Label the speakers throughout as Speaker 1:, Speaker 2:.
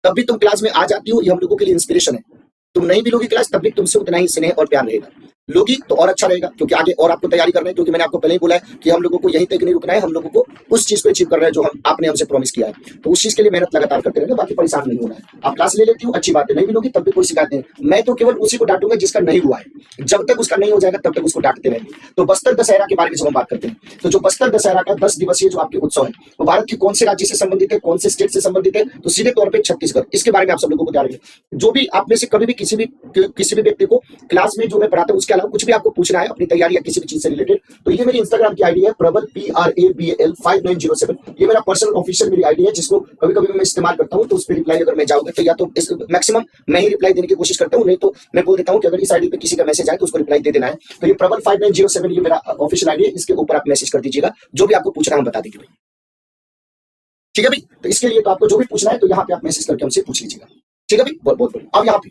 Speaker 1: तब भी तुम क्लास में आ जाती हो, ये हम लोगों के लिए इंस्पिरेशन है। तुम नहीं भी लोगी क्लास तब भी तुमसे उतना ही स्नेह और प्यार रहेगा। लोगी तो और अच्छा रहेगा, क्योंकि आगे और आपको तैयारी करना है, क्योंकि मैंने आपको पहले ही बोला है कि हम लोगों को यहीं तक नहीं रुकना है, हम लोगों को उस चीज को अचीव करना है जो हम आपने हमसे प्रॉमिस किया है। तो उस चीज के लिए मेहनत लगातार करते रहना, बाकी परेशान नहीं होना है। आप क्लास ले लेती हो अच्छी बात है, नहीं भी लोगी तब भी कोई शिकायत नहीं। मैं तो केवल उसी को डांटूंगा जिसका नहीं हुआ है। जब तक उसका नहीं हो जाएगा तब तक उसको डांटते रहेंगे। तो बस्तर दशहरा के बारे में जब हम बात करते हैं, तो जो बस्तर दशहरा का 10 दिवसीय जो आपके उत्सव है, वो भारत के कौन से राज्य से संबंधित है, कौन से स्टेट से संबंधित है, तो सीधे तौर पर छत्तीसगढ़। इसके बारे में आप सब लोगों को ध्यान रखें। जो भी आप में से कभी भी किसी भी व्यक्ति को क्लास में जो मैं पढ़ाता हूं उसके अलावा कुछ भी आपको पूछना है अपनी तैयारी या किसी भी चीज से रिलेटेड, तो ये मेरी इंस्टाग्राम की आईडी है प्रबल PRABAL 5907। ये मेरा पर्सनल ऑफिशियल मेरी आईडी है, जिसको कभी कभी मैं इस्तेमाल करता हूं। तो उस पर रिप्लाई अगर मैं जाऊंगा तो या तो मैक्सिमम मैं ही रिप्लाई देने की कोशिश करता हूं, नहीं तो मैं बोल देता हूं कि अगर इस आईडी पे किसी का मैसेज आए तो उसको रिप्लाई दे देना है। तो ये प्रबल 5907 ये मेरा ऑफिशियल आईडी है, इसके ऊपर आप मैसेज कर दीजिएगा, जो भी आपको पूछना है हम बता देंगे भाई। ठीक है भाई, तो इसके लिए तो आपको जो भी पूछना है तो यहाँ पे आप मैसेज करके हमसे पूछ लीजिएगा। ठीक है भाई, बहुत बहुत बढ़िया। अब यहाँ पे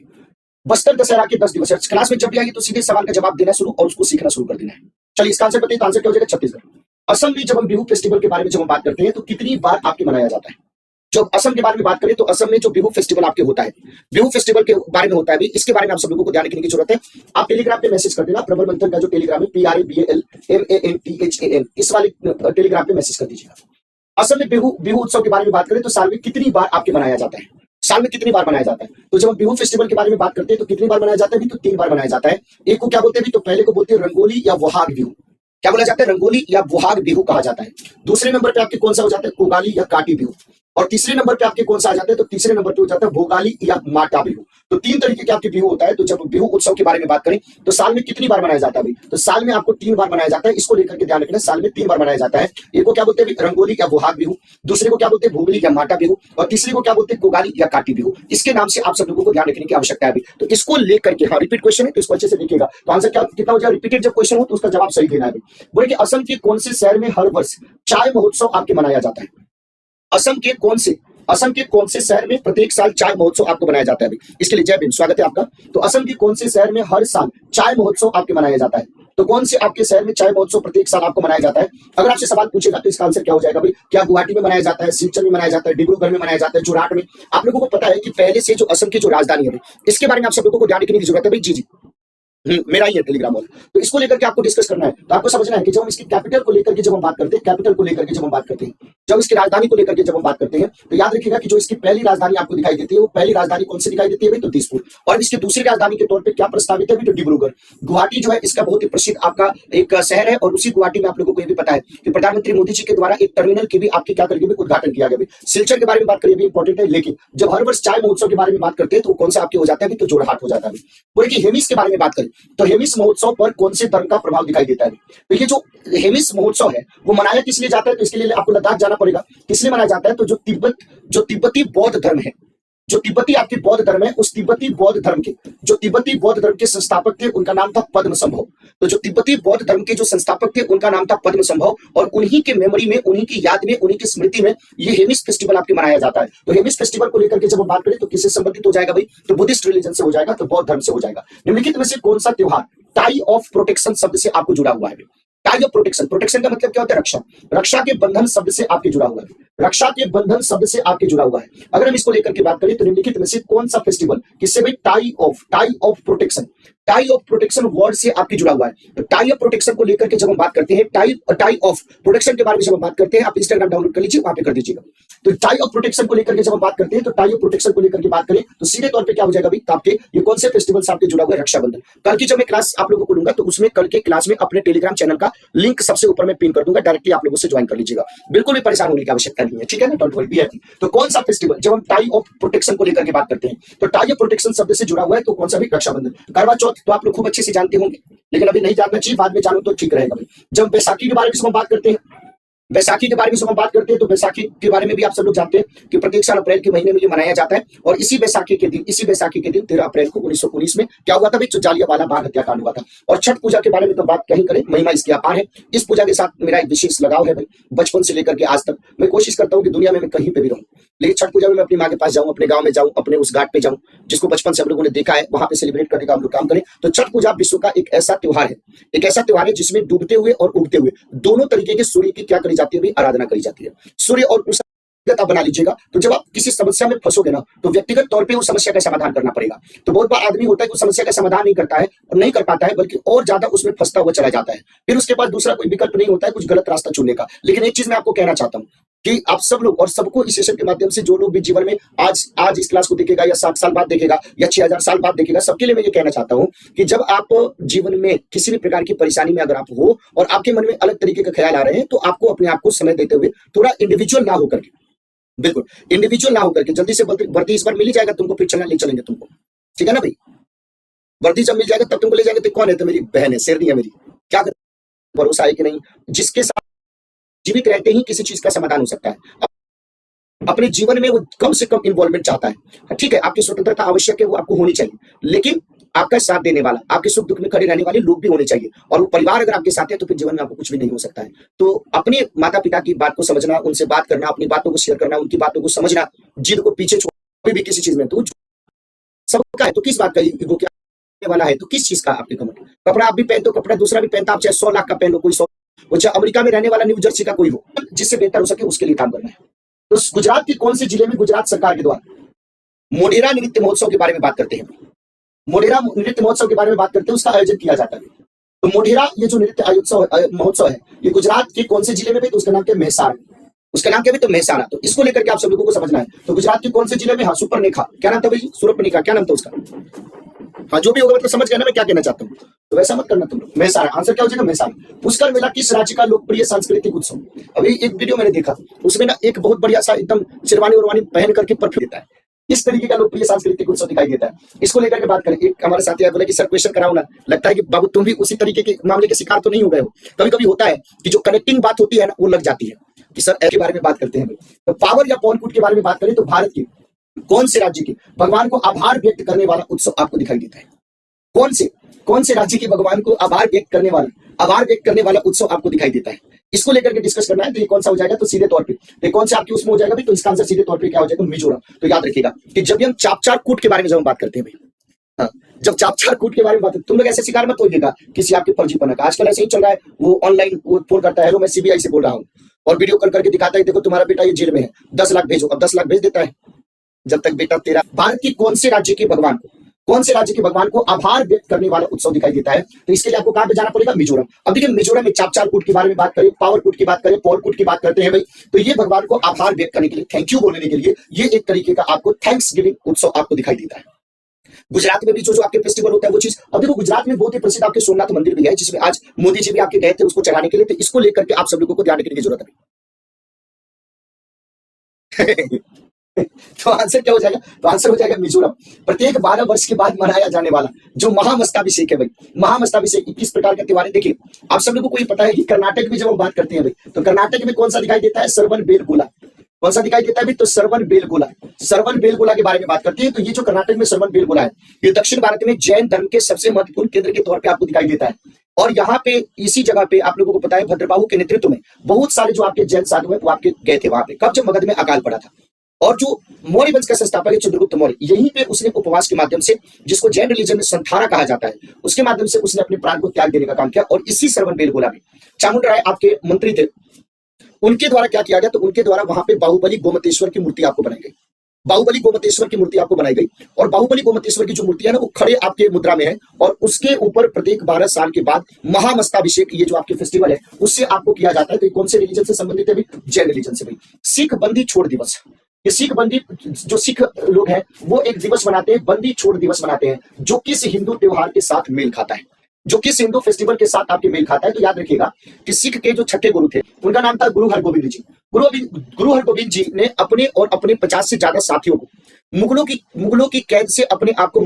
Speaker 1: बस्तर दशहरा के 10 दिवस क्लास में जब भी आएगी तो सीधे सवाल का जवाब देना शुरू और उसको सीखना शुरू कर देना है। चलिए इसका आंसर बताइए, तो आंसर क्या हो जाएगा? छत्तीसगढ़। असम में जब हम बिहू फेस्टिवल के बारे में जब हम बात करते हैं तो कितनी बार आपके मनाया जाता है? जब असम के बारे में बात करें तो असम में जो बिहू फेस्टिवल आपके होता है, बिहू फेस्टिवल के बारे में होता है भी, इसके बारे में आप सब लोगों को ध्यान रखने की जरूरत है। आप टेलीग्राम पे मैसेज कर देना, प्रबल मंथन का जो टेलीग्राम है PRABALMANTHAN, इस वाले टेलीग्राम पे मैसेज कर दीजिएगा। असम में बिहू उत्सव के बारे में बात करें तो साल में कितनी बार आपके मनाया जाता है? साल में कितनी बार मनाया जाता है? तो जब हम बिहू फेस्टिवल के बारे में बात करते हैं तो कितनी बार मनाया जाता है? भी तो 3 बार मनाया जाता है। एक को क्या बोलते हैं? भी तो पहले को बोलते हैं रंगोली या बोहाग बिहू। क्या बोला जाता है? रंगोली या बोहाग बिहू कहा जाता है। दूसरे नंबर पे आपके कौन सा हो जाता है? कोगाली या काटी बिहू। और तीसरे नंबर पे आपके कौन सा आ जाता है? तो तीसरे नंबर पे हो जाता है भोगाली या माटा बिहू। तो 3 तरीके के आपके बिहू होता है। तो जब बिहू उत्सव के बारे में बात करें तो साल में कितनी बार मनाया जाता है? तो साल में आपको 3 बार मनाया जाता है, इसको लेकर के ध्यान रखना। साल में 3 बार मनाया जाता है। एक को क्या बोलते हैं? रंगोली या बोहाग बिहू। दूसरे को क्या बोलते हैं? भोगली या माटा बिहू। और तीसरे को क्या बोलते हैं? कोगाली या काटी बिहू। इसके नाम से आप सब लोगों को ध्यान रखने की आवश्यकता है अभी। तो इसको लेकर के, हाँ रिपीट क्वेश्चन है तो इसको अच्छे से देखिएगा। तो आंसर क्या कितना हो जाएगा? रिपीटेड जब क्वेश्चन हो तो उसका जवाब सही देना है। बोले कि असम के कौन से शहर में हर वर्ष चाय महोत्सव आपके मनाया जाता है? असम के कौन से शहर में प्रत्येक साल चाय महोत्सव आपको मनाया जाता है? अभी इसके लिए जय भीम, स्वागत है आपका। तो असम के कौन से शहर में हर साल चाय महोत्सव आपके मनाया जाता है? तो कौन से आपके शहर में चाय महोत्सव प्रत्येक साल आपको मनाया जाता है? अगर आपसे सवाल पूछेगा तो इसका आंसर क्या हो जाएगा भाई? क्या गुवाहाटी में मनाया जाता है, सिलचर में मनाया जाता है, डिब्रूगढ़ में मनाया जाता है, जोरहाट में? आप लोगों को पता है कि पहले से जो असम की जो राजधानी है इसके बारे में आप सब लोगों को ध्यान रखने की जरूरत है भाई। जी जी, मेरा ही है टेलीग्राम वाला। तो इसको लेकर के आपको डिस्कस करना है। तो आपको समझना है कि जब हम इसकी कैपिटल को लेकर के जब हम बात करते हैं, कैपिटल को लेकर के जब हम बात करते हैं, जब इसकी राजधानी को लेकर के जब हम बात करते हैं, तो याद रखिएगा कि जो इसकी पहली राजधानी आपको दिखाई देती है वो पहली राजधानी कौन सी दिखाई देती है भाई? तो दिसपुर। और इसकी दूसरी राजधानी के तौर पे क्या प्रस्तावित है? तो डिब्रूगढ़। गुवाहाटी जो है इसका बहुत ही प्रसिद्ध आपका एक शहर है। और उसी गुवाहाटी में आप लोगों को ये भी पता है कि प्रधानमंत्री मोदी जी के द्वारा एक टर्मिनल की भी आपके क्या करके उद्घाटन किया गया। सिलचर के बारे में बात करिए भी इंपॉर्टेंट है, लेकिन जब हर वर्ष चाय महोत्सव के बारे में बात करते हैं तो कौन सा आपके हो जाता है? तो जोरहाट हो जाता है। बोले कि हेमिस के बारे में बात करें तो हेमिस महोत्सव पर कौन से धर्म का प्रभाव दिखाई देता है? तो ये जो हेमिस महोत्सव है वो मनाया किस लिए जाता है? तो इसके लिए आपको लद्दाख जाना पड़ेगा। किस लिए मनाया जाता है? तो जो तिब्बती बौद्ध धर्म है, जो तिब्बती आपके बौद्ध धर्म है, उस तिब्बती बौद्ध धर्म के संस्थापक थे, उनका नाम था पद्मसंभव। तो जो तिब्बती बौद्ध धर्म के जो संस्थापक थे उनका नाम था पद्मसंभव। और उन्हीं के मेमोरी में, उन्हीं की याद में, उन्हीं की स्मृति में ये हेमिस फेस्टिवल आपके मनाया जाता है। तो हेमिस फेस्टिवल को लेकर के जब हम बात करें तो किससे संबंधित हो जाएगा भाई? तो बुद्धिस्ट रिलीजन से हो जाएगा, तो बौद्ध धर्म से हो जाएगा। निम्नलिखित में से कौन सा त्योहार टाई ऑफ प्रोटेक्शन शब्द से आपको जुड़ा हुआ है? टाई ऑफ प्रोटेक्शन, प्रोटेक्शन का मतलब क्या होता है? रक्षा। रक्षा के बंधन शब्द से आपके जुड़ा हुआ है। रक्षा के बंधन शब्द से आपके जुड़ा हुआ है। अगर हम इसको लेकर के बात करें तो निम्नलिखित में से कौन सा फेस्टिवल किससे भाई? Tie of protection, tie of protection word से आपके जुड़ा हुआ है। तो टाई ऑफ प्रोटेक्शन को लेकर के जब हम बात करते हैं, टाई ऑफ प्रोटेक्शन के बारे में जब हम बात करते हैं, आप इंस्टाग्राम डाउनलोड कर लीजिए, वहां पे कर दीजिएगा। तो टाई ऑफ प्रोटेक्शन को लेकर के जब हम बात करते हैं तो टाई ऑफ प्रोटेक्शन को लेकर के बात करें तो सीधे तौर पे क्या हो जाएगा भाई? आपके ये कौन से फेस्टिवल से आपके जुड़ा हुआ है? रक्षाबंधन। कल की जब मैं क्लास आप लोगों को लूंगा तो उसमें कल के क्लास में अपने टेलीग्राम चैनल का लिंक सबसे ऊपर में पिन कर दूंगा, डायरेक्टली आप लोगों से ज्वाइन कर लीजिएगा। बिल्कुल भी परेशान होने की आवश्यकता नहीं है, ठीक है ना? Don't worry. तो कौन सा फेस्टिवल जब हम टाई ऑफ प्रोटेक्शन को लेकर के बात करते हैं तो टाई ऑफ प्रोटेक्शन शब्द से जुड़ा हुआ है, तो कौन सा भी? रक्षाबंधन। करवा चौथ तो आप लोग खूब अच्छे से जानते होंगे, लेकिन अभी नहीं जानना चाहिए, बाद में जानो तो ठीक रहेगा। जब बैसाखी के बारे में बात करते हैं, बैसाखी के बारे में हम बात करते हैं तो बैसाखी के बारे में भी आप सब लोग जानते हैं कि प्रत्येक साल अप्रैल के महीने में ये मनाया जाता है। और इसी बैसाखी के दिन 13 अप्रैल को 1919 में क्या हुआ था भाई? जो जालियांवाला बाग हत्याकांड हुआ था। और छठ पूजा के बारे में तो बात कहीं करें, महिमा इसकी अपार है। इस पूजा के साथ मेरा एक विशेष लगाव है भाई, बचपन से लेकर के आज तक। मैं कोशिश करता हूँ कि दुनिया में मैं कहीं पे भी रहूं, लेकिन छठ पूजा में मैं अपनी माँ के पास जाऊं, अपने गांव में जाऊं, अपने उस घाट पे जाऊं जिसको बचपन से हम लोगों ने देखा है, वहां पे सेलिब्रेट करने का हम लोग काम करें। तो छठ पूजा विश्व का एक ऐसा त्योहार है जिसमें डूबते हुए और उगते हुए दोनों तरीके के सूर्य की क्या करी जाती है? आराधना करी जाती है। सूर्य और व्यक्तिगत आप बना लीजिएगा, तो जब आप किसी समस्या में फंसोगे ना, तो व्यक्तिगत तौर पे उस समस्या का समाधान करना पड़ेगा। तो बहुत बार आदमी होता है कि उस समस्या का समाधान नहीं करता है और नहीं कर पाता है, बल्कि और ज्यादा उसमें फंसता हुआ चला जाता है। फिर उसके पास दूसरा कोई विकल्प नहीं होता है कुछ गलत रास्ता चुनने का। लेकिन एक चीज मैं आपको कहना चाहता हूँ कि आप सब लोग और सबको इस सेशन के माध्यम से, जो लोग भी जीवन में आज इस क्लास को देखेगा या 7 साल बाद देखेगा या 6000 साल बाद देखेगा, सबके लिए मैं ये कहना चाहता हूँ कि जब आप जीवन में किसी भी प्रकार की परेशानी में अगर आप हो और आपके मन में अलग तरीके के ख्याल आ रहे हैं, तो आपको अपने आप को समय देते हुए थोड़ा इंडिविजुअल ना होकर के, बिल्कुल इंडिविजुअल ना होकर के, जल्दी से वर्दी इस बार मिल ही जाएगा तुमको, फिर चलना ले चलेंगे तुमको, ठीक है ना भाई। वर्दी जब मिल जाएगा तब तुमको ले जाएंगे। तो कौन है? तो मेरी बहन है, शेरनी है मेरी। क्या कर, भरोसा है कि नहीं, जिसके साथ जीवित रहते ही किसी चीज का समाधान हो सकता है। अपने जीवन में वो कम से कम इन्वॉल्वमेंट चाहता है। ठीक है, आपकी स्वतंत्रता आवश्यक है, वो आपको होनी चाहिए, लेकिन आपका साथ देने वाला, आपके सुख दुख में खड़े रहने वाले लोग भी होने चाहिए। और वो परिवार अगर आपके साथ है तो फिर जीवन में आपको कुछ भी नहीं हो सकता है। तो अपने माता पिता की बात को समझना, उनसे बात करना, अपनी बातों को शेयर करना, उनकी बातों को समझना, जिद को पीछे छोड़, कोई भी किसी चीज में तो सबका है, तो किस बात का ईगो क्या वाला है, तो किस चीज का आपके कमेंट। कपड़ा आप भी पहनते हो, कपड़ा दूसरा भी पहनता, आप चाहे 100 लाख का पहन लो, कोई 100, वो चाहे अमेरिका में रहने वाला न्यू जर्सी का कोई हो, जिससे बेहतर हो सके उसके लिए काम करना है। तो गुजरात के कौन से जिले में गुजरात सरकार के द्वारा मोढेरा नृत्य महोत्सव के बारे में बात करते हैं। मोढेरा नृत्य महोत्सव के बारे में बात करते हैं, उसका आयोजन किया जाता है। तो मोढेरा ये जो नृत्य महोत्सव है, ये गुजरात के कौन से जिले में भी, तो उसका नाम क्या, मेहसाणा। उसका नाम क्या भी, तो मेहसाणा। तो इसको लेकर के आप सब लोगों को समझना है। तो गुजरात के कौन से जिले में, हाँ, सुपर्णेखा, क्या नाम था भाई, सुपर्णेखा, क्या नाम था उसका, हाँ जो भी होगा, मतलब समझ गया ना मैं क्या कहना चाहता हूँ। तो वैसा मत करना तुम लोग। मेहसाणा आंसर क्या हो जाएगा, मेहसाणा। पुष्कर मेला किस राज्य का लोकप्रिय सांस्कृतिक उत्सव। अभी एक वीडियो मैंने देखा, उसमें ना एक बहुत बढ़िया सा एकदम शेरवानी उरवानी पहन करके परफ्यूम देता है, इस तरीके का लोकप्रिय सांस्कृतिक उत्सव दिखाई देता है। इसको लेकर के बात करें, एक हमारे साथी बोले कि सर क्वेश्चन कराओ ना। लगता है कि बाबू तुम भी उसी तरीके के मामले के शिकार तो नहीं हो गए हो। कभी कभी होता है कि जो कनेक्टिंग बात होती है ना, वो लग जाती है कि सर के बारे में बात करते हैं। तो पावर या पॉनकूट के बारे में बात करें तो भारत के कौन से राज्य के भगवान को आभार व्यक्त करने वाला उत्सव आपको दिखाई देता है। कौन से राज्य के भगवान को आभार व्यक्त करने वाला उत्सव आपको दिखाई देता है। इसको लेकर के डिस्कस करना है। तो ये कौन सा हो जाएगा, तो सीधे तौर पे कौन से आपकी उसमें हो जाएगा भी, तो इसका आंसर सीधे तौर पे क्या हो जाएगा, मिजोरम। तो याद रखिएगा कि जब भी हम चापचार कूट के बारे में जब हम बात करते हैं भाई, हाँ, जब चापचार कूट के बारे में बात, तुम लोग ऐसे शिकार मत होइएगा किसी आपके फर्जीपना का। आजकल ऐसे ही चल रहा है, वो ऑनलाइन वो फोन करता है, हेलो मैं सीबीआई से बोल रहा हूँ, और वीडियो कॉल करके दिखाता है, देखो तुम्हारा बेटा ये जेल में है, 10 लाख भेजो। अब 10 लाख भेज देता है, जब तक बेटा तेरा। भारत की कौन से राज्य के भगवान को आभार व्यक्त करने वाला उत्सव दिखाई देता है। तो इसके लिए आपको कहां पे जाना पड़ेगा, मिजोरम। अब देखिए मिजोरम में चापचार कूट के बारे में बात करें, पावर कूट की बात करें, पॉल कूट की बात करते हैं भाई, तो ये भगवान को आभार व्यक्त करने के लिए, थैंक यू बोलने के लिए, ये एक तरीके का आपको थैंक्स गिविंग उत्सव आपको दिखाई देता है। गुजरात में भी जो आपके फेस्टिवल होता है वो चीज, अब देखो गुजरात में बहुत ही प्रसिद्ध आपके सोमनाथ मंदिर भी है, जिसमें आज मोदी जी भी आपके गए थे उसको चढ़ाने के लिए। तो इसको लेकर के आप सब लोगों को ध्यान रखने की जरूरत है। तो आंसर क्या हो जाएगा, तो आंसर हो जाएगा मिजोरम। प्रत्येक 12 वर्ष के बाद मनाया जाने वाला जो महामस्ताभिषेक है भाई, महामस्ताभिषेक 21 प्रकार का त्योहार है। देखिए आप सब लोगों को ये पता है कि कर्नाटक में जब हम बात करते हैं भाई, तो कर्नाटक में कौन सा दिखाई देता है, श्रवण बेलगोला। कौन सा दिखाई देता है भाई, तो श्रवण बेलगोला के बारे में बात करते हैं। तो ये जो कर्नाटक में श्रवण बेलगोला है, ये दक्षिण भारत में जैन धर्म के सबसे महत्वपूर्ण केंद्र के तौर पर आपको दिखाई देता है। और यहाँ पे इसी जगह पे आप लोगों को पता है, भद्रबाहु के नेतृत्व में बहुत सारे जो आपके जैन साधु हैं वो आपके गए थे वहां पे, कब, जब मगध में अकाल पड़ा था। और जो मौर्य वंश का संस्थापक है चंद्रगुप्त मौर्य, यहीं पे उसने उपवास के माध्यम से, जिसको जैन रिलीजन में संथारा कहा जाता है, उसके माध्यम से उसने अपने प्राण को त्याग देने का काम किया। और इसी श्रवण बेलगोला में चामुंड राय आपके मंत्री थे, उनके द्वारा क्या किया गया, तो उनके द्वारा वहां पे बाहुबली गोमतेश्वर की मूर्ति आपको बनाई गई। बाहुबली गोमतेश्वर की मूर्ति आपको बनाई गई। और बाहुबली गोमतेश्वर की जो मूर्ति है ना, वो खड़े आपके मुद्रा में है, और उसके ऊपर प्रत्येक 12 साल के बाद महामस्ताभिषेक, ये जो आपके फेस्टिवल है, उससे आपको किया जाता है। तो कौन से रिलीजन से संबंधित है भाई, जैन रिलीजन से भाई। सिख बंदी छोड़ दिवस, ये सिख बंदी, जो सिख लोग हैं वो एक दिवस मनाते हैं, बंदी छोड़ दिवस मनाते हैं, जो किस हिंदू त्योहार के साथ मेल खाता है, जो किस हिंदू फेस्टिवल के साथ आपके मेल खाता है। तो याद रखिएगा कि सिख के जो छठे गुरु थे, उनका नाम था गुरु हरगोविंद जी। गुरु हरगोविंद जी ने अपने और अपने 50 से ज्यादा साथियों को मुगलों की कैद से अपने आप को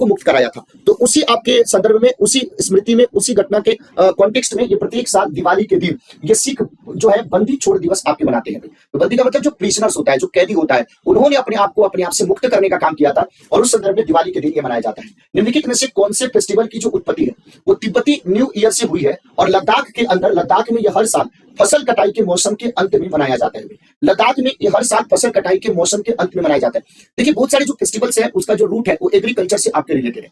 Speaker 1: मुक्त कराया था। तो उसी आपके संदर्भ में, उसी स्मृति में, उसी घटना के कॉन्टेक्स्ट में ये प्रत्येक साल दिवाली के दिन ये सिख जो है बंदी छोड़ दिवस आपके मनाते हैं। तो बंदी का मतलब जो प्रिजनर्स होता है, जो कैदी होता है, उन्होंने अपने आप से मुक्त करने का काम किया था, और उस संदर्भ में दिवाली के दिन ये मनाया जाता है। निम्नलिखित में से कौन से फेस्टिवल की जो उत्पत्ति है वो तिब्बती न्यू ईयर से हुई है, और लद्दाख में यह हर साल फसल कटाई के मौसम के अंत में मनाया जाता है। लद्दाख में ये हर साल फसल कटाई के मौसम के अंत में मनाया जाता है। देखिए बहुत सारे जो फेस्टिवल्स हैं उसका जो रूट है वो एग्रीकल्चर से आपके रिलेटेड है।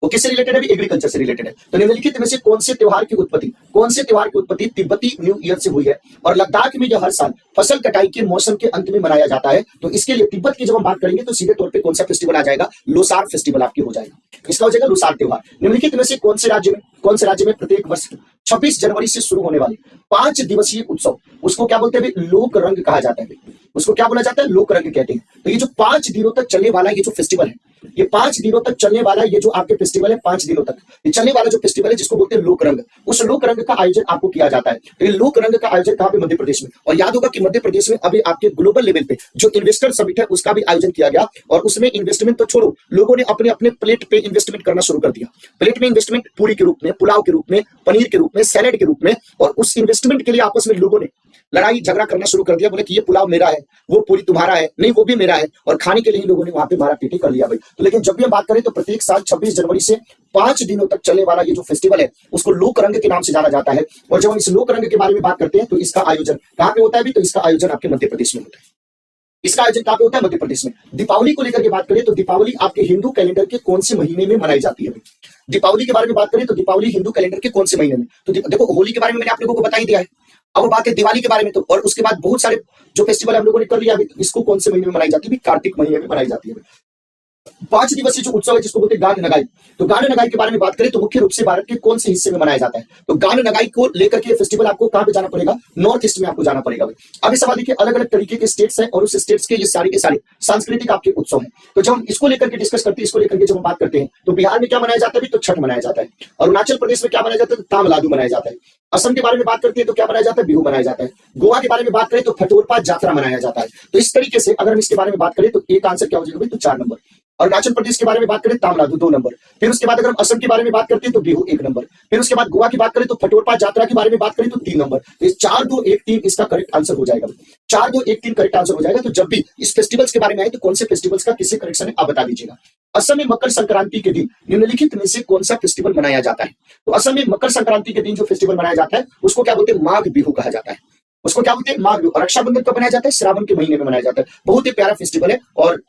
Speaker 1: वो किससे रिलेटेड है? एग्रीकल्चर से रिलेटेड है। तो निम्नलिखित में से कौन से त्योहार की उत्पत्ति तिब्बती न्यू ईयर से हुई है? और लद्दाख में जो हर साल फसल कटाई के मौसम के अंत में मनाया जाता है, तो इसके लिए तिब्बत की जब हम बात करेंगे तो सीधे तौर पे कौन सा फेस्टिवल आ जाएगा? लोसार फेस्टिवल आपकी हो जाएगा। इसका हो जाएगा लोसार त्योहार। निम्नलिखित में से कौन से राज्य में प्रत्येक वर्ष 26 जनवरी से शुरू होने वाले 5 दिवसीय उत्सव, उसको क्या बोलते हैं? लोक रंग कहा जाता है। उसको क्या बोला जाता है? लोक रंग कहते हैं। तो ये जो 5 दिनों तक चलने वाला ये जो फेस्टिवल है, ये 5 दिनों तक चलने वाला ये जो आपके फेस्टिवल है, 5 दिनों तक ये चलने वाला जो फेस्टिवल है जिसको बोलते हैं लोक रंग, उस लोक रंग का आयोजन आपको किया जाता है। तो ये लोक रंग का आयोजन कहाँ पे? मध्य प्रदेश में। और याद होगा कि मध्य प्रदेश में अभी आपके ग्लोबल लेवल पे जो इन्वेस्टर समिट है उसका भी आयोजन किया गया, और उसमें इन्वेस्टमेंट तो छोड़ो, लोगों ने अपने अपने प्लेट पे इन्वेस्टमेंट करना शुरू कर दिया। प्लेट में इन्वेस्टमेंट पूरी के रूप में, पुलाव के रूप में, पनीर के रूप में, सैलेड के रूप में, और उस इन्वेस्टमेंट के लिए आपस में लोगों ने लड़ाई झगड़ा करना शुरू कर दिया। बोले कि ये पुलाव मेरा है, वो पूरी तुम्हारा है, नहीं वो भी मेरा है, और खाने के लिए लोगों ने वहां पे मारा पीटी कर लिया भाई। तो लेकिन जब भी हम बात करें तो प्रत्येक साल 26 जनवरी से 5 दिनों तक चलने वाला ये जो फेस्टिवल है उसको लोक रंग के नाम से जाना जाता है। और जब हम इस लोक रंग के बारे में बात करते हैं तो इसका आयोजन कहाँ पे होता है? तो इसका आयोजन आपके मध्य प्रदेश में होता है। इसका आयोजन कहाँ पे होता है? मध्य प्रदेश में। दीपावली को लेकर के बात करें तो दीपावली आपके हिंदू कैलेंडर के कौन से महीने में मनाई जाती है? दीपावली के बारे में बात करें तो दीपावली हिंदू कैलेंडर के कौन से महीने में? तो देखो, होली के बारे में मैंने आप लोगों को बता ही दिया है। अब बात है दिवाली के बारे में, तो और उसके बाद बहुत सारे जो फेस्टिवल हम लोगों ने कर लिया अभी, इसको कौन से महीने में मनाई जाती है? कार्तिक महीने में मनाई जाती है। 5 दिवसीय जो उत्सव है जिसको बोलते हैं गान नगाई, तो गान नगाई के बारे में बात करें तो मुख्य रूप से भारत के कौन से हिस्से में मनाया जाता है? तो गान नगाई को लेकर के फेस्टिवल आपको कहां पे जाना पड़ेगा? नॉर्थ ईस्ट में आपको जाना पड़ेगा। अब इस सवाल देखिए, अलग अलग तरीके के स्टेट्स हैं और उस स्टेट्स के सारे सांस्कृतिक आपके उत्सव हैं। तो जब हम इसको लेकर के डिस्कस करते हैं, इसको लेकर के जब हम बात करते हैं तो बिहार में क्या मनाया जाता है? तो छठ मनाया जाता है। अरुणाचल प्रदेश में क्या मनाया जाता है? तो तामलादू मनाया जाता है। असम के बारे में बात करते हैं तो क्या मनाया जाता है? बिहू मनाया जाता है। गोवा के बारे में बात करें तो फटोरपा जात्रा मनाया जाता है। तो इस तरीके से अगर हम इसके बारे में बात करें तो एक आंसर क्या हो जाएगा? तो 4 नंबर। अरुणाचल प्रदेश के बारे में बात करें तामिलनाडु 2 नंबर। फिर उसके बाद अगर हम असम के बारे में बात करते हैं तो बिहू 1 नंबर। फिर उसके बाद गोवा की बात करें तो फटोरपा जात्रा के बारे में बात करें तो 3 नंबर। तो 4 2 1 3 इसका करेक्ट आंसर हो जाएगा। 4 2 1 3 करेक्ट आंसर हो जाएगा। तो जब भी इस फेस्टिवल्स के बारे में आए तो कौन से फेस्टिवल्स का किससे कनेक्शन है आप बता दीजिएगा। असम में मकर संक्रांति के दिन निम्नलिखित में से कौन सा फेस्टिवल मनाया जाता है? तो असम में मकर संक्रांति के दिन जो फेस्टिवल मनाया जाता है उसको क्या बोलते हैं? माघ बिहू कहा जाता है। उसको क्या बोलते हैं? माघ बिहू। और रक्षाबंधन कब मनाया जाता है? श्रावण के महीने में मनाया जाता है। बहुत ही प्यारा फेस्टिवल है। और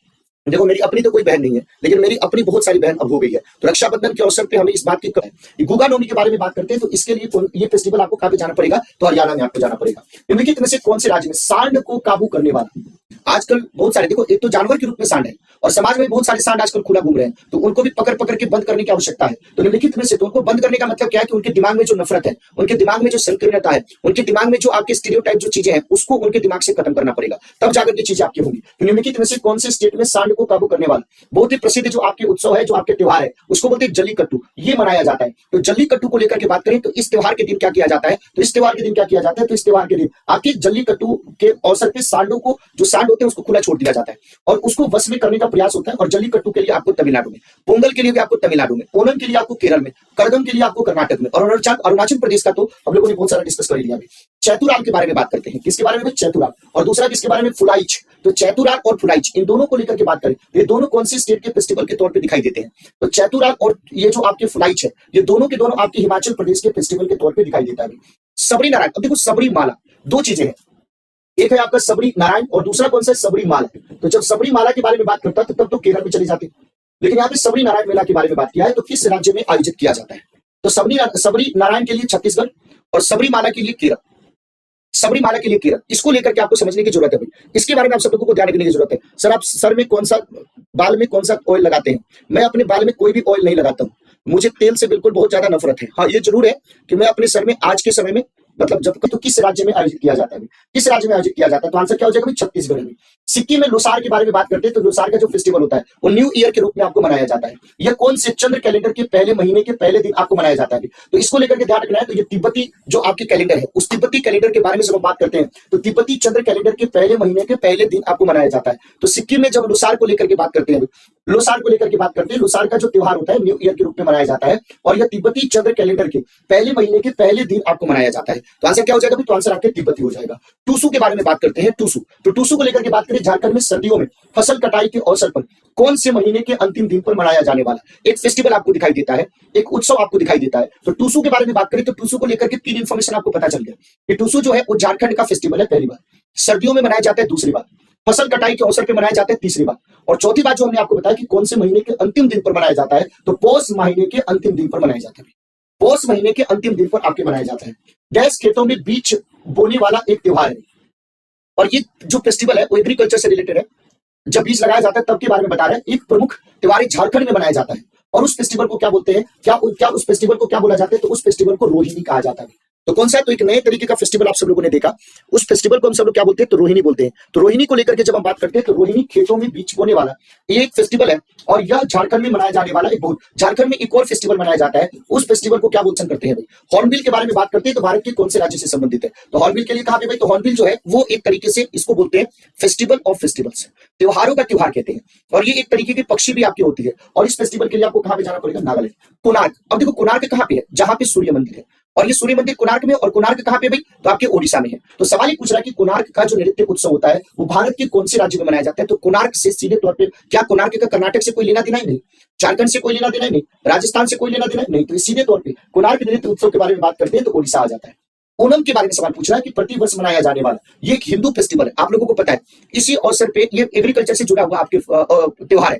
Speaker 1: देखो, मेरी अपनी तो कोई बहन नहीं है, लेकिन मेरी अपनी बहुत सारी बहन अब हो गई है। तो रक्षाबंधन के अवसर पे हमें इस बात की गुगा नवमी के बारे में बात करते हैं, तो इसके लिए ये फेस्टिवल आपको कहाँ पे जाना पड़ेगा? तो हरियाणा में आपको जाना पड़ेगा। निम्नलिखित में से कौन से राज्य में सांड को काबू करने वाला, आजकल बहुत सारे, देखो, एक तो जानवर के रूप में सांड है और समाज में बहुत सारे सांड आजकल खुला घूम रहे हैं, तो उनको भी पकड़ पकड़ के बंद करने की आवश्यकता है। तो निम्नलिखित में से तो उनको बंद करने का मतलब क्या है? कि उनके दिमाग में जो नफरत है, उनके दिमाग में जो संकीर्णता है, उनके दिमाग में जो आपके स्टीरियोटाइप जो चीजें हैं, उसको उनके दिमाग से खत्म करना पड़ेगा, तब जाकर के चीजें आपकी होंगी। तो निम्नलिखित में से कौन से स्टेट में सांड को काबू करने वाला बहुत ही प्रसिद्ध जो आपके उत्सव है, जो आपके त्योहार है, उसको बोलते हैं जल्लीकट्टू, ये मनाया जाता है। तो जल्लीकट्टू को लेकर के बात करें तो इस त्योहार के दिन क्या किया जाता है? तो इस त्योहार के दिन क्या किया जाता है? तो इस त्योहार के दिन आपके जल्लीकट्टू के अवसर पे सांडों को, जो सांड होते हैं उसको खुला छोड़ दिया जाता है और उसको वश में करने का प्रयास होता है। और जल्लीकट्टू के लिए आपको तमिलनाडु में, पोंगल के लिए भी आपको तमिलनाडु में, ओणम के लिए आपको केरल में, करगम के लिए आपको कर्नाटक में, और अरुणाचल प्रदेश का तो हम लोगों ने बहुत सारा डिस्कस कर लिया। चैतुराल के बारे में बात करते हैं। किसके बारे में? चैतुराल। और दूसरा किसके बारे में? फुलाइच। तो चैतुराल और फुलाइच, इन दोनों को लेकर के बात करें, ये दोनों कौन से स्टेट के फेस्टिवल के तौर पे दिखाई देते हैं? तो चैतुराल और ये जो आपके फुलाइच है, ये दोनों के दोनों आपके हिमाचल प्रदेश के फेस्टिवल के तौर पे दिखाई देता है। सबरी नारायण, अब देखो सबरी माला, दो चीजें हैं, एक है आपका सबरी नारायण और दूसरा कौन सा? सबरी माला। तो जब सबरी माला के बारे में बात करता है तब तो केरल में चले जाते, लेकिन यहाँ पे सबरी नारायण मेला के बारे में बात किया है, तो किस राज्य में आयोजित किया जाता है? तो सबरी नारायण के लिए छत्तीसगढ़ और सबरी माला के लिए केरल। सबरी माला के लिए केरल, इसको लेकर के आपको समझने की जरूरत है भाई। इसके बारे में आप सब लोगों को ध्यान रखने की जरूरत है। सर आप सर में कौन सा, बाल में कौन सा ऑयल लगाते हैं? मैं अपने बाल में कोई भी ऑयल नहीं लगाता हूँ, मुझे तेल से बिल्कुल बहुत ज्यादा नफरत है। हाँ, ये जरूर है कि मैं अपने सर में आज के समय में, मतलब जब, तो किस राज्य में आयोजित किया जाता है? किस राज्य में आयोजित किया जाता है? तो आंसर क्या हो जाएगा? छत्तीसगढ़ में। सिक्किम में लोसार के बारे में बात करते हैं, तो लोसार का जो फेस्टिवल होता है वो न्यू ईयर के रूप में आपको मनाया जाता है। यह कौन से चंद्र कैलेंडर के पहले महीने के पहले दिन आपको मनाया जाता है? तो इसको लेकर के ध्यान रखना है। तो ये तिब्बती जो आपके कैलेंडर है, उस तिब्बती कैलेंडर के बारे में जब हम बात करते हैं तो तिब्बती चंद्र कैलेंडर के पहले महीने के पहले दिन आपको मनाया जाता है। तो सिक्किम में जब लोसार को लेकर के बात करते हैं, लोसार को लेकर के बात करते हैं, लोसार का जो त्योहार होता है न्यू ईयर के रूप में मनाया जाता है और यह तिब्बती चंद्र कैलेंडर के पहले महीने के पहले दिन आपको मनाया जाता है। तो आंसर क्या हो जाएगा? तो आंसर आपके तिब्बती हो जाएगा। टूसू के बारे में बात करते हैं। टूसू, तो टूसू को लेकर के बात करें, झारखंड में सर्दियों में फसल कटाई के अवसर पर कौन से महीने के अंतिम दिन पर मनाया जाने वाला एक फेस्टिवल आपको दिखाई देता है, एक उत्सव आपको दिखाई देता है। तो टूसू के बारे में बात करें तो टूसू को लेकर के 3 इंफॉर्मेशन आपको पता चल गया कि टूसू जो है वो झारखंड का फेस्टिवल है, पहली बार। सर्दियों में मनाया जाता है, दूसरी बार। फसल कटाई के अवसर पे मनाया जाता है तीसरी बात। और चौथी बात जो हमने आपको बताया कि कौन से महीने के अंतिम दिन पर मनाया जाता है, तो पौष महीने के अंतिम दिन पर मनाया जाता है। पौष महीने के अंतिम दिन पर आपके मनाया जाता है। गैस खेतों में बीज बोने वाला एक त्योहार है, और ये जो फेस्टिवल है वो एग्रीकल्चर से रिलेटेड है। जब बीज लगाया जाता है तब के बारे में बता रहे हैं। एक प्रमुख त्योहार झारखंड में मनाया जाता है, और उस फेस्टिवल को क्या बोलते हैं, क्या उस फेस्टिवल को क्या बोला जाता है, तो उस फेस्टिवल को रोहिणी कहा जाता है। तो कौन सा है, तो एक नए तरीके का फेस्टिवल आप सब लोगों ने देखा, उस फेस्टिवल को हम सब लोग क्या बोलते हैं, तो रोहिणी बोलते हैं। तो रोहिणी को लेकर के जब हम बात करते हैं, तो रोहिणी खेतों में बीज बोने वाला ये एक फेस्टिवल है, और यह झारखंड में मनाया जाने वाला एक बहुत, झारखंड में एक और फेस्टिवल मनाया जाता है, उस फेस्टिवल को क्या बोलते करते हैं भाई, हॉर्नबिल के बारे में बात करते हैं। तो भारत के कौन से राज्य से संबंधित है, तो हॉर्नबिल के लिए कहा भाई, तो हॉर्नबिल जो है वो एक तरीके से इसको बोलते हैं फेस्टिवल ऑफ फेस्टिवल्स, त्योहारों का त्योहार कहते हैं। और ये एक तरीके की पक्षी भी आपकी होती है, और इस फेस्टिवल के लिए आपको कहां पे जाना पड़ेगा, नागालैंड, कोणार्क। अब देखो कोणार्क कहां पे है, जहां पे सूर्य मंदिर है, और ये सूर्य मंदिर कोणार्क में, और कोणार्क कहां पे भाई, तो आपके ओडिशा में है। तो सवाल ये पूछ रहा है कि कोणार्क का जो नृत्य उत्सव होता है वो भारत के कौन से राज्य में मनाया जाता है, तो कोणार्क से सीधे तौर पे, क्या कोणार्क का कर्नाटक से कोई लेना देना ही नहीं, झारखंड से कोई लेना देना ही नहीं, राजस्थान से कोई लेना देना ही नहीं, तो सीधे तौर पे कोणार्क नृत्य उत्सव के बारे में बात करते हैं तो ओडिशा आ जाता है। ओणम के बारे में सवाल पूछ रहा है कि प्रतिवर्ष मनाया जाने वाला ये एक हिंदू फेस्टिवल है, आप लोगों को पता है। इसी अवसर पे ये एग्रीकल्चर से जुड़ा हुआ आपके त्योहार है।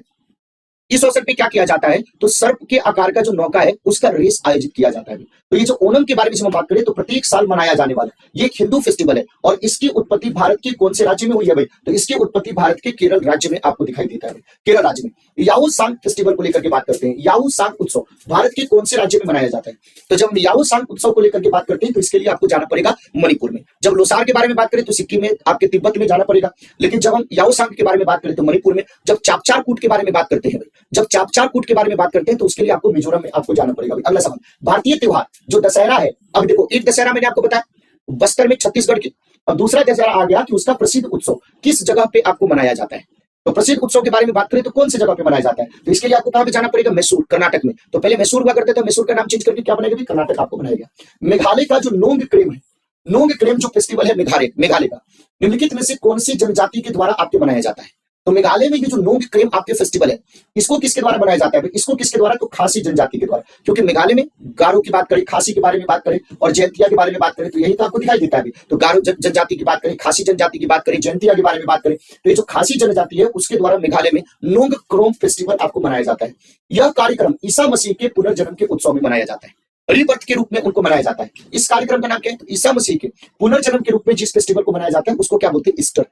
Speaker 1: इस अवसर पे क्या किया जाता है, तो सर्प के आकार का जो नौका है उसका रेस आयोजित किया जाता है। तो ये जो ओणम के बारे में हम बात करें, तो प्रत्येक साल मनाया जाने वाला ये एक हिंदू फेस्टिवल है, और इसकी उत्पत्ति भारत के कौन से राज्य में हुई है भाई, तो इसकी उत्पत्ति भारत के केरल राज्य में आपको दिखाई देता है। केरल राज्य में याओ सांग फेस्टिवल को लेकर के बात करते हैं। याओ सांग उत्सव भारत के कौन से राज्य में मनाया जाता है, तो जब हम याओ सांग उत्सव को लेकर के बात करते हैं, तो इसके लिए आपको जाना पड़ेगा मणिपुर में। जब लोसार के बारे में बात करें तो सिक्किम में, आपके तिब्बत में जाना पड़ेगा। लेकिन जब हम याओ सांग के बारे में बात करें तो मणिपुर में। जब चापचार कूट के बारे में बात करते हैं, जब चापचार कूट के बारे में बात करते हैं, तो उसके लिए आपको मिजोरम में आपको जाना पड़ेगा। अगला सवाल, भारतीय त्योहार जो दशहरा है। अब देखो, एक दशहरा मैंने आपको बताया बस्तर में छत्तीसगढ़ की, और दूसरा दशहरा आ गया कि उसका प्रसिद्ध उत्सव किस जगह पे आपको मनाया जाता है। तो प्रसिद्ध उत्सव के बारे में बात करें तो कौन सी जगह पे मनाया जाता है, तो इसके लिए आपको कहां पे जाना पड़ेगा, मैसूर, कर्नाटक में। तो पहले मैसूर हुआ करते थे, मैसूर का नाम चेंज करके क्या बनाएगा, कर्नाटक आपको बनाएगा। मेघालय का जो नोंग क्रेम है, नोंग क्रेम जो फेस्टिवल है मेघालय का, निम्नलिखित में से कौन सी जनजाति के द्वारा आपके मनाया जाता है। तो मेघालय में ये जो नोंग क्रेम आपके फेस्टिवल है, इसको किसके द्वारा बनाया जाता है, इसको किसके द्वारा, तो खासी जनजाति के द्वारा। क्योंकि मेघालय में गारो की बात करें, खासी के बारे में बात करें, और जयंतिया के बारे में बात करें, तो यही तो आपको दिखाई देता है। तो गारो जनजाति की बात करें, खासी जनजाति की बात करें, जयंतिया के बारे में बात करें, तो ये जो खासी जनजाति है उसके द्वारा मेघालय में नोंग क्रोम फेस्टिवल आपको मनाया जाता है। यह कार्यक्रम ईसा मसीह के पुनर्जन्म के उत्सव में मनाया जाता है, रीबर्थ के रूप में उनको मनाया जाता है। इस कार्यक्रम का नाम क्या है, तो ईसा मसीह के पुनर्जन्म के रूप में जिस फेस्टिवल को मनाया जाता है उसको क्या बोलते हैं, ईस्टर।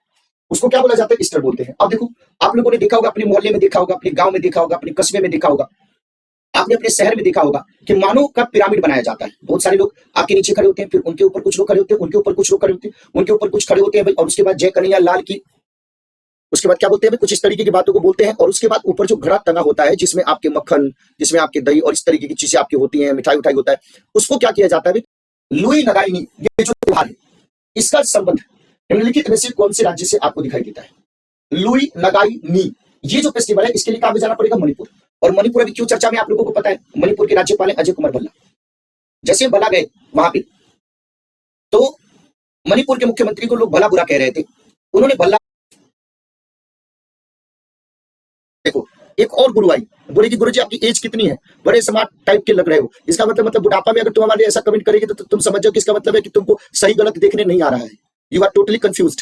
Speaker 1: उसको क्या बोला जाता है, ईस्टर बोलते हैं। अब देखो, आप लोगों ने देखा होगा, अपने मोहल्ले में देखा होगा, अपने गांव में देखा होगा, अपने कस्बे में देखा होगा, आपने अपने शहर में देखा होगा कि मानव का पिरामिड बनाया जाता है। बहुत सारे लोग आपके नीचे खड़े होते हैं, फिर उनके ऊपर कुछ लोग खड़े होते हैं, उनके ऊपर कुछ लोग खड़े होते हैं, उनके ऊपर कुछ खड़े होते हैं भाई, और उसके बाद जय कन्हैया लाल की, उसके बाद क्या बोलते हैं, कुछ इस तरीके की बातों को बोलते हैं। और उसके बाद ऊपर जो घड़ा टंगा होता है, जिसमें आपके मक्खन, जिसमें आपके दही और इस तरीके की चीजें आपकी होती हैं, मिठाई उठाई होता है, उसको क्या किया जाता है, लुई नगाइनी, ये जो त्योहार है इसका संबंध निम्नलिखित में से कौन से राज्य से आपको दिखाई देता है। लुई नगाइनी ये जो फेस्टिवल है, इसके लिए कहां पे जाना पड़ेगा, मणिपुर। और मणिपुर अभी क्यों चर्चा में, आप लोगों को पता है, मणिपुर के राज्यपाल है अजय कुमार भल्ला। जैसे भल्ला गए वहां पे, तो मणिपुर के मुख्यमंत्री को लोग भला बुरा कह रहे थे, उन्होंने भल्ला, देखो एक और गुरु आई, बोले कि गुरुजी आपकी एज कितनी है, बड़े स्मार्ट टाइप के लग रहे हो। इसका मतलब बुढ़ापा में अगर तुम हमारे ऐसा कमेंट करेगी तो तुम समझ जाओ कि इसका मतलब है कि तुमको सही गलत देखने नहीं आ रहा है, यू आर टोटली कंफ्यूज्ड।